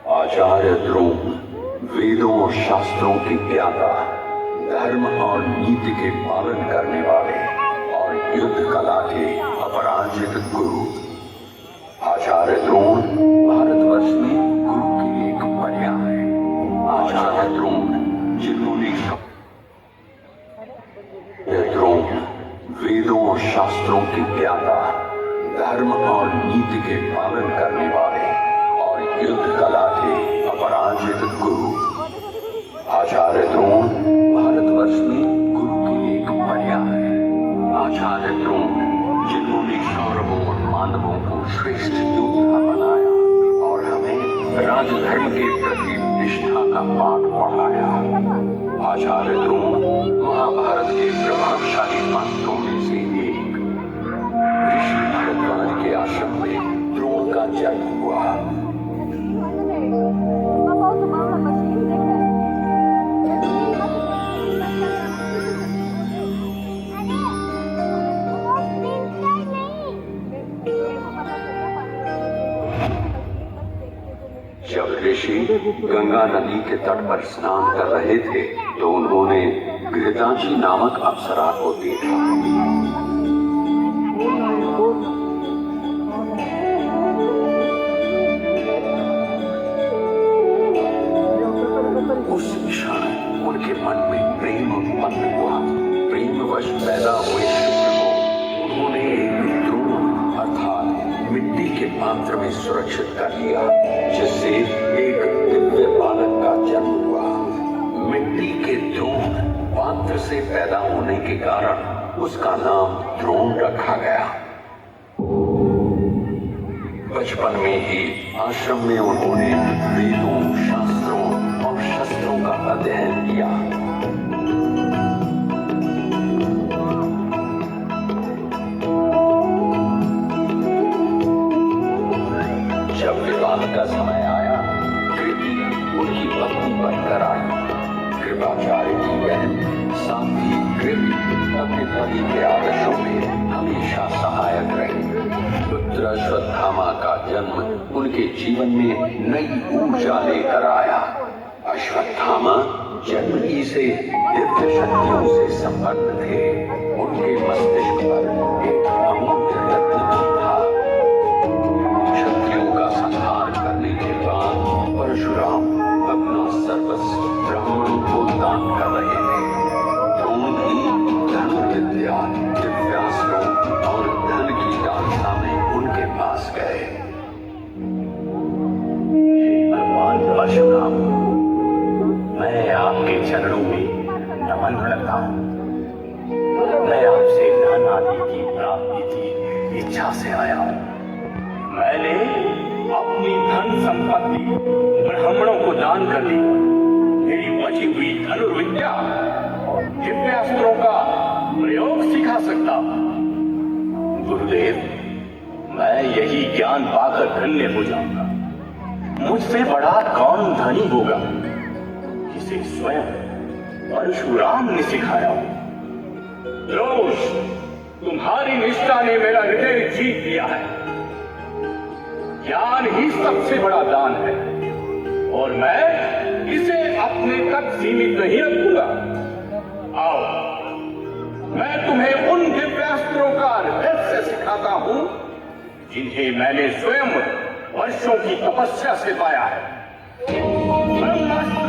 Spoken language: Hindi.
आचार्य द्रोण वेदों और शास्त्रों की ज्ञाता, धर्म और नीति के पालन करने वाले और युद्ध कला के अपराजित गुरु। आचार्य द्रोण भारतवर्ष में गुरु की एक पर्याय है। आचार्य द्रोण जिन्होंने द्रोण वेदों और शास्त्रों की ज्ञाता, धर्म और नीति के पालन करने वाले और युद्ध कला के अपराजित गुरु। आचार्य द्रोण भारतवर्ष में गुरु की एक पर्याय है। आचार्य द्रोण जिन्होंने कौरवों और पांडवों को श्रेष्ठ योद्धा बनाया और हमें राजधर्म के प्रति निष्ठा का पाठ पढ़ाया। आचार्य द्रोण महाभारत के प्रभावशाली मंत्रों में से एक। ऋषि भारद्वाज के आश्रम में द्रोण का जन्म हुआ। जब ऋषि गंगा नदी के तट पर स्नान कर रहे थे तो उन्होंने घृतांची नामक अप्सरा को देखा। उस क्षण उनके मन में प्रेम उत्पन्न हुआ। प्रेमवश पैदा हुए शिशु को उन्होंने एक द्रोण अर्थात मिट्टी के पात्र में सुरक्षित कर लिया, जिससे एक दिव्य बालक का जन्म हुआ। मिट्टी के द्रोण पात्र से पैदा होने के कारण उसका नाम द्रोण रखा गया। बचपन में ही आश्रम में उन्होंने वेदों, शास्त्रों और शस्त्रों का अध्ययन किया। जब विवाह का समय आया, कृपि उनकी पत्नी बनकर आई। कृपाचार्य की बहन साध्वी कृपि अपने पति के आदर्शों में हमेशा सहायक रही। पुत्र अश्वत्थामा का जन्म उनके जीवन में नई ऊर्जा लेकर आया। अश्वत्थामा जन्म ही से दिव्य शक्तियों से संपन्न थे। उनके मस्तिष्क पर एक अमूल्य रत्न भी था। क्षत्रियों का संहार करने के बाद परशुराम अपना सर्वस्व ब्राह्मणों को दान कर रहे थे। द्रोण भी धनुर्विद्या, दिव्यास्त्रों और धन की लालसा में उनके पास गए। भगवान परशुराम, मैं आपके चरणों में नमन करता हूँ। मैं आपसे धन आदि की प्राप्ति की इच्छा से आया हूँ। मैंने अपनी धन संपत्ति ब्राह्मणों को दान कर दी। मेरी बची हुई धनुर्विद्या और दिव्यास्त्रों का प्रयोग सिखा सकता हूँ। गुरुदेव, मैं यही ज्ञान पाकर धन्य हो जाऊंगा। मुझसे बड़ा कौन धनी होगा, जिसे स्वयं परशुराम ने सिखाया हो। रोज तुम्हारी निष्ठा ने मेरा हृदय जीत लिया है। ज्ञान ही सबसे बड़ा दान है और मैं इसे अपने तक सीमित नहीं रखूंगा। आओ, मैं तुम्हें उन दिव्यास्त्रों का रहस्य सिखाता हूं जिन्हें मैंने स्वयं वर्षों की तपस्या से पाया है। ब्रह्मास्त्र